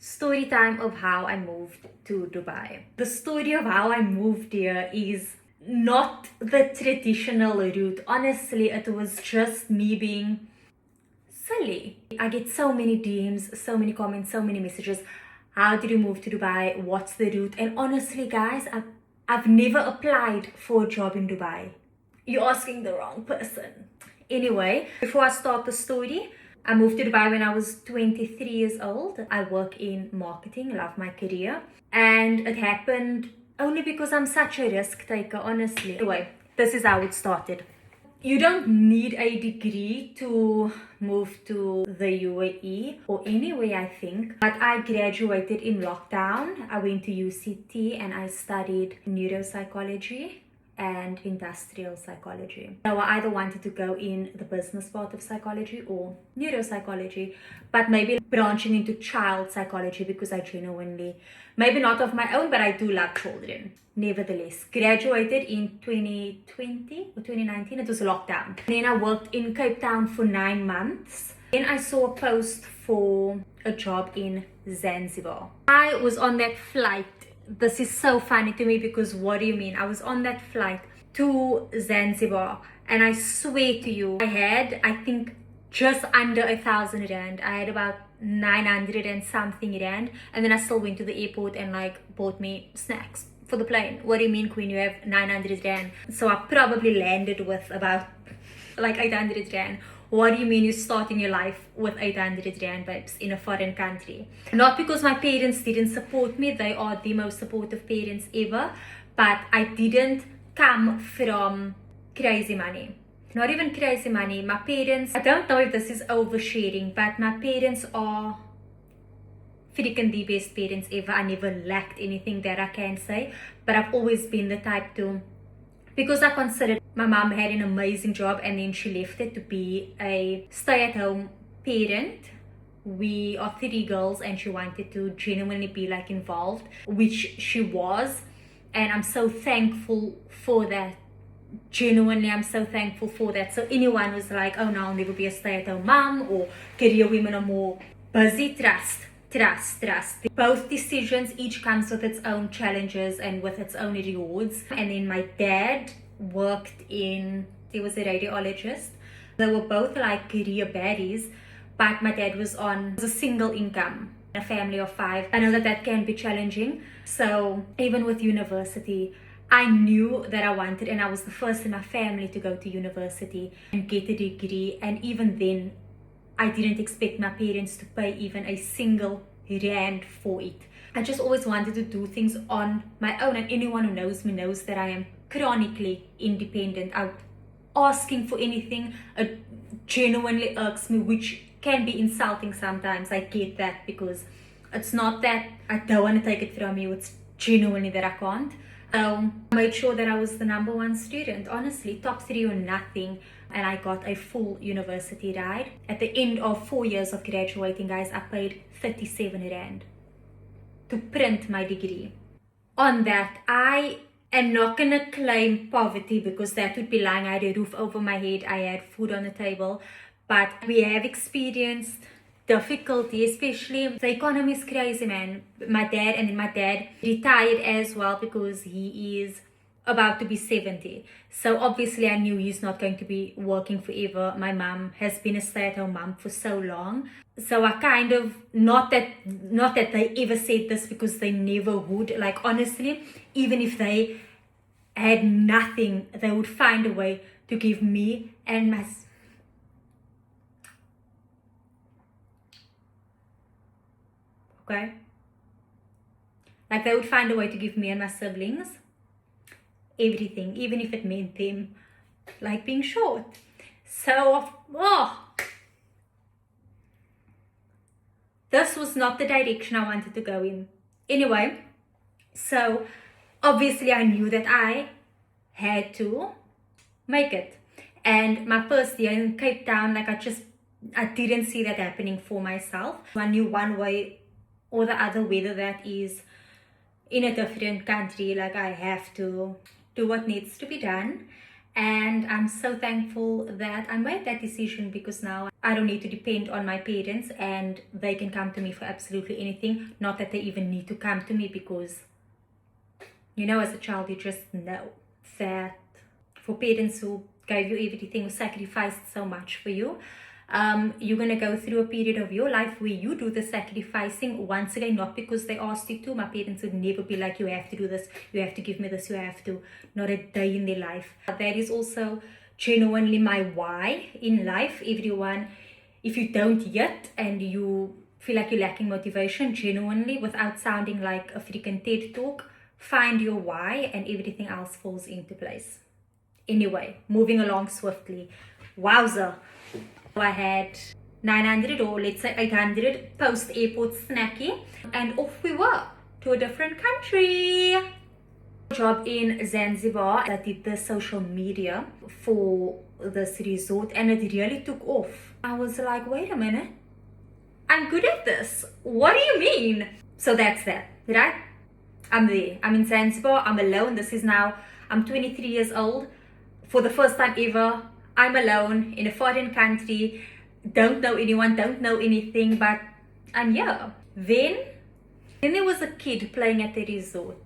Story time of how I moved to Dubai. The story of how I moved here is not the traditional route. Honestly, it was just me being silly. I get so many DMs, so many comments, so many messages. How did you move to Dubai? What's the route? And honestly, guys, I've never applied for a job in Dubai. You're asking the wrong person. Anyway, before I start the story, I moved to Dubai when I was 23 years old. I work in marketing, love my career. And it happened only because I'm such a risk taker, honestly. Anyway, this is how it started. You don't need a degree to move to the UAE or anywhere, I think. But I graduated in lockdown. I went to UCT and I studied neuropsychology and industrial psychology. So I either wanted to go in the business part of psychology or neuropsychology, but maybe branching into child psychology because I genuinely, maybe not of my own, but I do love children. Nevertheless, graduated in 2020 or 2019, it was lockdown. Then I worked in Cape Town for 9 months. Then I saw a post for a job in Zanzibar. I was on that flight. This is so funny to me because what do you mean? I was on that flight to Zanzibar and I swear to you, I had, I think, just under 1,000 rand. I had about 900 and something rand, and then I still went to the airport and like bought me snacks for the plane. What do you mean, Queen? You have 900 rand. So I probably landed with about like 800 rand. What do you mean you're starting your life with 800 rand, babes, in a foreign country? Not because my parents didn't support me. They are the most supportive parents ever. But I didn't come from crazy money. Not even crazy money. My parents, I don't know if this is oversharing, but my parents are freaking the best parents ever. I never lacked anything that I can say. But I've always been the type to, because I considered my mom had an amazing job and then she left it to be a stay-at-home parent. We are 3 girls and she wanted to genuinely be like involved, which she was. And I'm so thankful for that. Genuinely, I'm so thankful for that. So anyone who's like, oh no, I'll never be a stay-at-home mom or career women are more busy, trust. Both decisions, each comes with its own challenges and with its own rewards. And then my dad worked in, he was a radiologist. They were both like career baddies, but my dad was on a single income, a family of 5. I know that that can be challenging. So even with university, I knew that I wanted, and I was the first in my family to go to university and get a degree. And even then, I didn't expect my parents to pay even a single rand for it. I just always wanted to do things on my own, and anyone who knows me knows that I am chronically independent. Asking for anything, it genuinely irks me, which can be insulting sometimes. I get that, because it's not that I don't want to take it from you, it's genuinely that I can't. I made sure that I was the #1 student, honestly, top 3 or nothing. And I got a full university ride. At the end of 4 years of graduating, guys, I paid 37 rand to print my degree. On that, I am not gonna claim poverty because that would be lying. I had a roof over my head, I had food on the table, but we have experienced difficulty, especially the economy is crazy, man. My dad retired as well because he is about to be 70. So obviously I knew he's not going to be working forever. My mom has been a stay-at-home mom for so long. So I kind of, not that they ever said this, because they never would. Like, honestly, even if they had nothing, they would find a way to give me and my... Okay? Like, they would find a way to give me and my siblings everything, even if it meant them like being short. So this was not the direction I wanted to go in. Anyway, so obviously I knew that I had to make it. And my first year in Cape Town, like, I didn't see that happening for myself. I knew one way or the other, whether that is in a different country, like, I have to do what needs to be done. And I'm so thankful that I made that decision, because now I don't need to depend on my parents and they can come to me for absolutely anything. Not that they even need to come to me, because, you know, as a child, you just know that for parents who gave you everything, who sacrificed so much for you, you're going to go through a period of your life where you do the sacrificing once again, not because they asked you to. My parents would never be like, you have to do this, you have to give me this, you have to. Not a day in their life. That is also genuinely my why in life. Everyone, if you don't yet and you feel like you're lacking motivation, genuinely, without sounding like a freaking TED talk, find your why and everything else falls into place. Anyway, moving along swiftly. Wowza. I had 900 or let's say 800 post-airport snacky, and off we were to a different country. Job in Zanzibar. I did the social media for this resort and it really took off. I was like, wait a minute, I'm good at this. What do you mean? So that's that, right? I'm there. I'm in Zanzibar. I'm alone. This is now, I'm 23 years old. For the first time ever, I'm alone in a foreign country. Don't know anyone, don't know anything, but I'm here. Then there was a kid playing at the resort.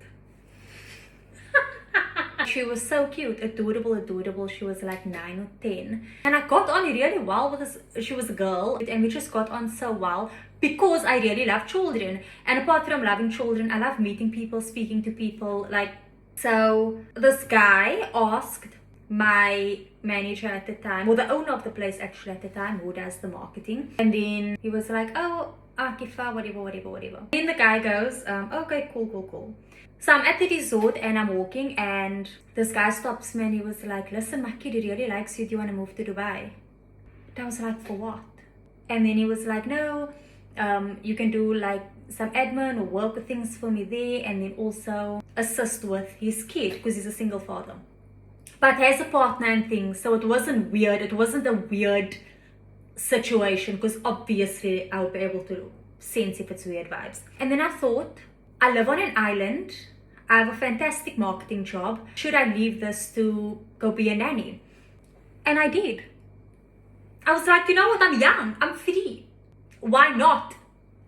She was so cute, adorable. She was like 9 or 10. And I got on really well with this. She was a girl and we just got on so well because I really love children. And apart from loving children, I love meeting people, speaking to people. So this guy asked my manager at the time, or the owner of the place actually at the time, who does the marketing. And then he was like, oh, Akifa, whatever. Then the guy goes, okay, cool. So I'm at the resort and I'm walking and this guy stops me and he was like, listen, my kid really likes you. Do you want to move to Dubai? And I was like, for what? And then he was like, no, you can do like some admin or work with things for me there, and then also assist with his kid because he's a single father. But has a partner and things, so it wasn't weird. It wasn't a weird situation because obviously I would be able to sense if it's weird vibes. And then I thought, I live on an island. I have a fantastic marketing job. Should I leave this to go be a nanny? And I did. I was like, you know what? I'm young. I'm free. Why not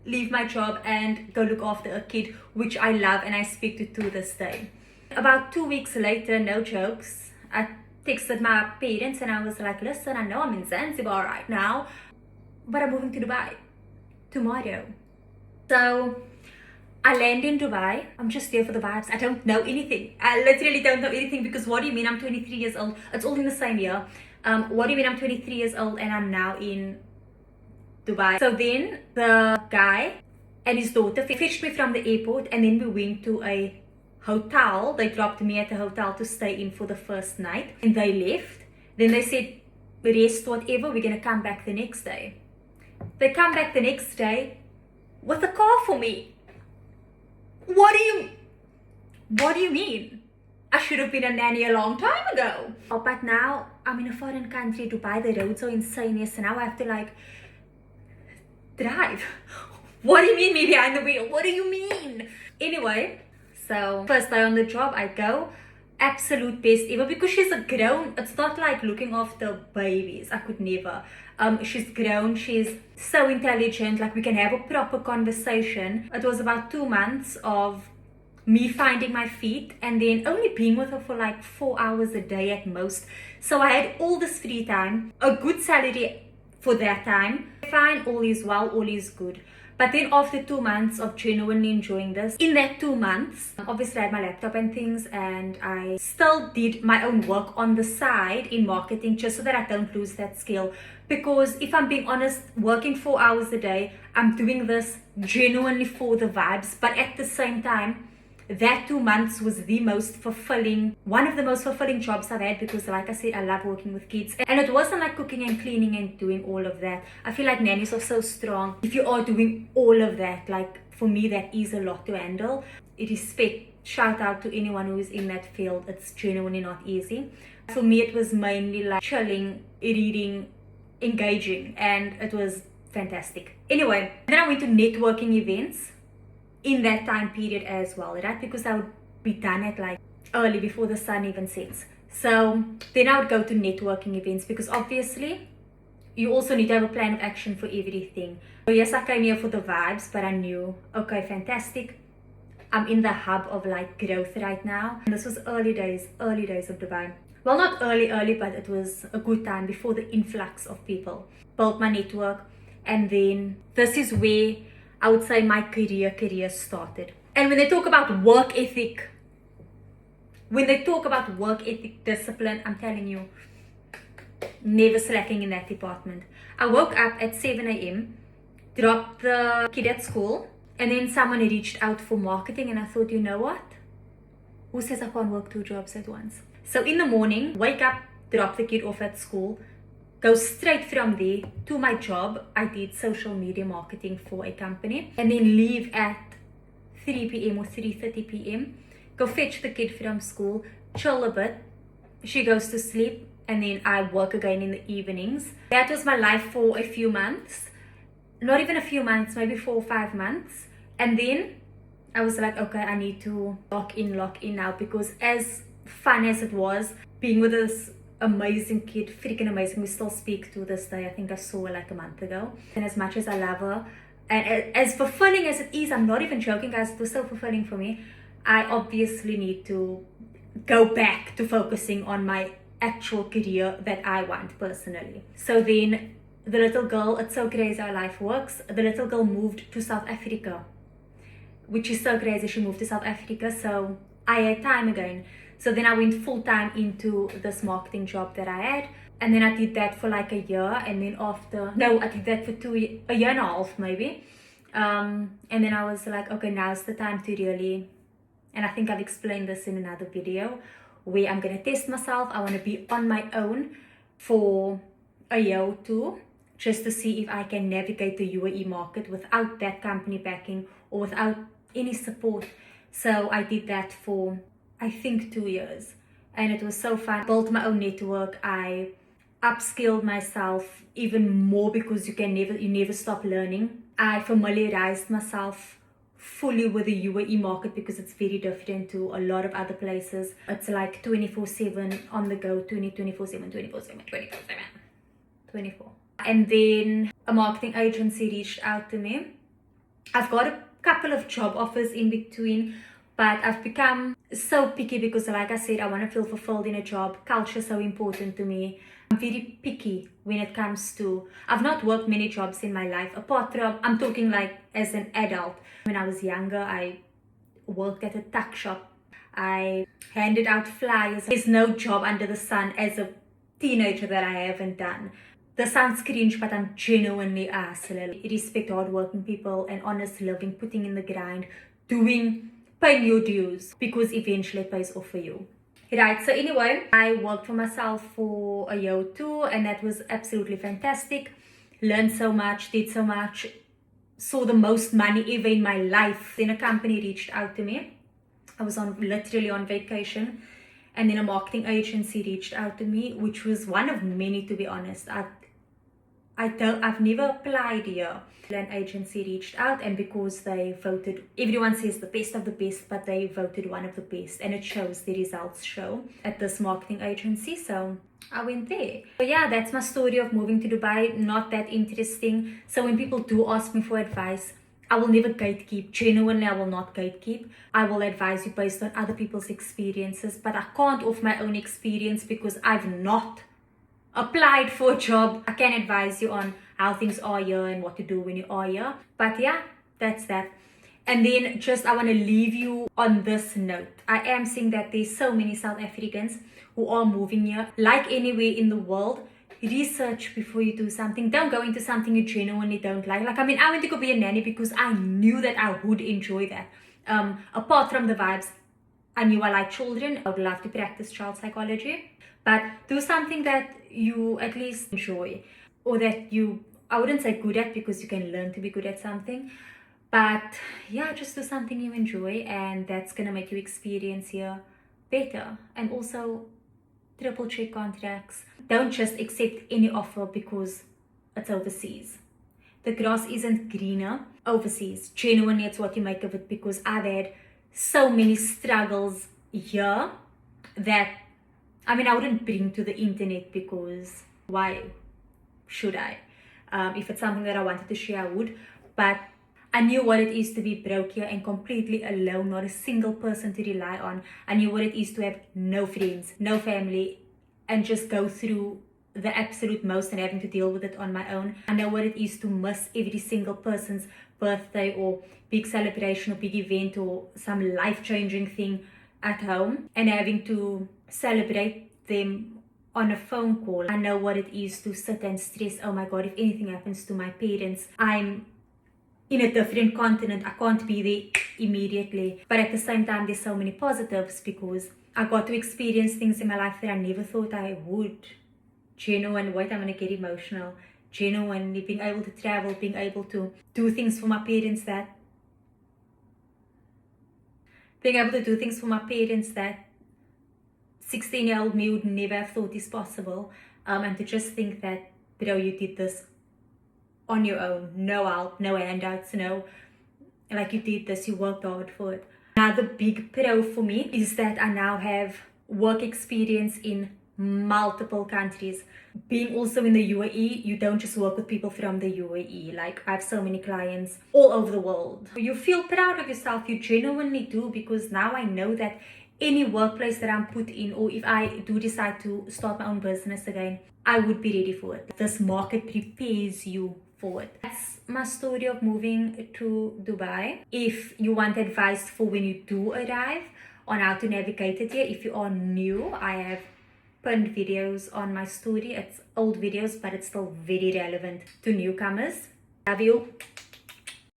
leave my job and go look after a kid, which I love and I speak to this day. About 2 weeks later, no jokes, I texted my parents and I was like, listen, I know I'm in Zanzibar right now, but I'm moving to Dubai tomorrow. So I land in Dubai. I'm just there for the vibes. I don't know anything. I literally don't know anything because what do you mean I'm 23 years old? It's all in the same year. What do you mean I'm 23 years old and I'm now in Dubai? So then the guy and his daughter fetched me from the airport and then we went to a hotel. They dropped me at the hotel to stay in for the first night and they left. Then they said, rest, whatever, we're going to come back the next day. They come back the next day with a car for me. What do you mean? I should have been a nanny a long time ago. Oh, but now I'm in a foreign country, Dubai, the roads are insane. Yes, so now I have to like drive. What do you mean me behind the wheel? What do you mean? Anyway, so first day on the job, I go. Absolute best ever because she's a grown, it's not like looking after babies. I could never. She's grown, she's so intelligent, like we can have a proper conversation. It was about 2 months of me finding my feet and then only being with her for like 4 hours a day at most. So I had all this free time, a good salary for that time. Fine, all is well, all is good. But then after 2 months of genuinely enjoying this, in that 2 months, obviously I had my laptop and things and I still did my own work on the side in marketing just so that I don't lose that skill. Because if I'm being honest, working 4 hours a day, I'm doing this genuinely for the vibes. But at the same time, that 2 months was the most fulfilling, one of the most fulfilling jobs I've had because like I said, I love working with kids. And it wasn't like cooking and cleaning and doing all of that. I feel like nannies are so strong. If you are doing all of that, like for me, that is a lot to handle. Respect, shout out to anyone who is in that field. It's genuinely not easy. For me, it was mainly like chilling, reading, engaging, and it was fantastic. Anyway, then I went to networking events in that time period as well, right? Because I would be done at like early before the sun even sets. So then I would go to networking events, because obviously you also need to have a plan of action for everything. So yes, I came here for the vibes, but I knew, okay, fantastic. I'm in the hub of like growth right now. And this was early days of Dubai. Well, not early, but it was a good time before the influx of people. Built my network, and then this is where I would say my career started. And when they talk about work ethic, discipline, I'm telling you, never slacking in that department. I woke up at 7 a.m., dropped the kid at school, and then someone reached out for marketing, and I thought, you know what? Who says I can't work 2 jobs at once? So in the morning, wake up, drop the kid off at school, go straight from there to my job. I did social media marketing for a company, and then leave at 3 p.m. or 3:30 p.m. Go fetch the kid from school, chill a bit. She goes to sleep, and then I work again in the evenings. That was my life for a few months. Not even a few months, maybe 4 or 5 months. And then I was like, okay, I need to lock in now, because as fun as it was, being with this amazing kid, freaking amazing, we still speak to this day. I think I saw her like a month ago. And as much as I love her, and as fulfilling as it is, I'm not even joking, guys, it was so fulfilling for me. I obviously need to go back to focusing on my actual career that I want personally. So then the little girl, it's so crazy how life works. The little girl moved to South Africa, which is so crazy. She moved to South Africa, so I had time again. So then I went full time into this marketing job that I had, and then I did that for like a year, and then I did that for a year and a half maybe. And then I was like, okay, now's the time to really, and I think I've explained this in another video, where I'm gonna test myself. I want to be on my own for a year or two, just to see if I can navigate the UAE market without that company backing or without any support. So I did that for, I think, 2 years, and it was so fun. Built my own network. I upskilled myself even more, because you never stop learning. I familiarized myself fully with the UAE market, because it's very different to a lot of other places. It's like 24/7 on the go, 24/7, 24. And then a marketing agency reached out to me. I've got a couple of job offers in between, but I've become so picky, because like I said, I want to feel fulfilled in a job. Culture is so important to me. I'm very picky when it comes to, I've not worked many jobs in my life, apart from, I'm talking like as an adult. When I was younger, I worked at a tuck shop. I handed out flyers. There's no job under the sun as a teenager that I haven't done. This sounds cringe, but I'm genuinely a hustler. I respect hardworking people and honest living, putting in the grind, paying your dues, because eventually it pays off for you. Right, so anyway, I worked for myself for a year or two, and that was absolutely fantastic. Learned so much, did so much, saw the most money ever in my life. Then a company reached out to me. I was literally on vacation, and then a marketing agency reached out to me, which was one of many, to be honest. I've never applied here. An agency reached out, and because they voted, everyone says the best of the best, but they voted one of the best, and it shows, the results show at this marketing agency. So I went there. So yeah, that's my story of moving to Dubai. Not that interesting. So when people do ask me for advice, I will never gatekeep. Genuinely, I will not gatekeep. I will advise you based on other people's experiences, but I can't off my own experience, because I've not applied for a job. I can advise you on how things are here and what to do when you are here. But yeah, that's that. And then I want to leave you on this note. I am seeing that there's so many South Africans who are moving here. Like anywhere in the world, research before you do something. Don't go into something you genuinely don't like. I went to go be a nanny because I knew that I would enjoy that. Apart from the vibes, I knew I like children. I would love to practice child psychology. But do something that you at least enjoy, or that I wouldn't say good at, because you can learn to be good at something. But yeah, just do something you enjoy, and that's going to make your experience here better. And also, triple check contracts. Don't just accept any offer because it's overseas. The grass isn't greener overseas. Genuinely, it's what you make of it, because I've had so many struggles here that I mean, I wouldn't bring to the internet because why should I? If it's something that I wanted to share, I would. But I knew what it is to be broke here and completely alone, not a single person to rely on. I knew what it is to have no friends, no family, and just go through the absolute most and having to deal with it on my own. I know what it is to miss every single person's birthday or big celebration or big event or some life-changing thing at home and having to celebrate them on a phone call. I know what it is to sit and stress, oh my god, if anything happens to my parents, I'm in a different continent, I can't be there immediately. But at the same time, there's so many positives because I got to experience things in my life that I never thought I would. Genuine, wait, I'm gonna get emotional. Genuinely being able to travel, being able to do things for my parents that being able to do things for my parents that 16-year-old me would never have thought is possible. And to just think that, bro, you did this on your own, no help, no handouts, no, like you did this, you worked hard for it. Another big pro for me is that I now have work experience in multiple countries. Being also in the UAE, you don't just work with people from the UAE. Like, I have so many clients all over the world. You feel proud of yourself, you genuinely do, because now I know that any workplace that I'm put in, or if I do decide to start my own business again, I would be ready for it. This market prepares you for it. That's my story of moving to Dubai. If you want advice for when you do arrive on how to navigate it here, if you are new, I have pinned videos on my story. It's old videos, but it's still very relevant to newcomers. Love you.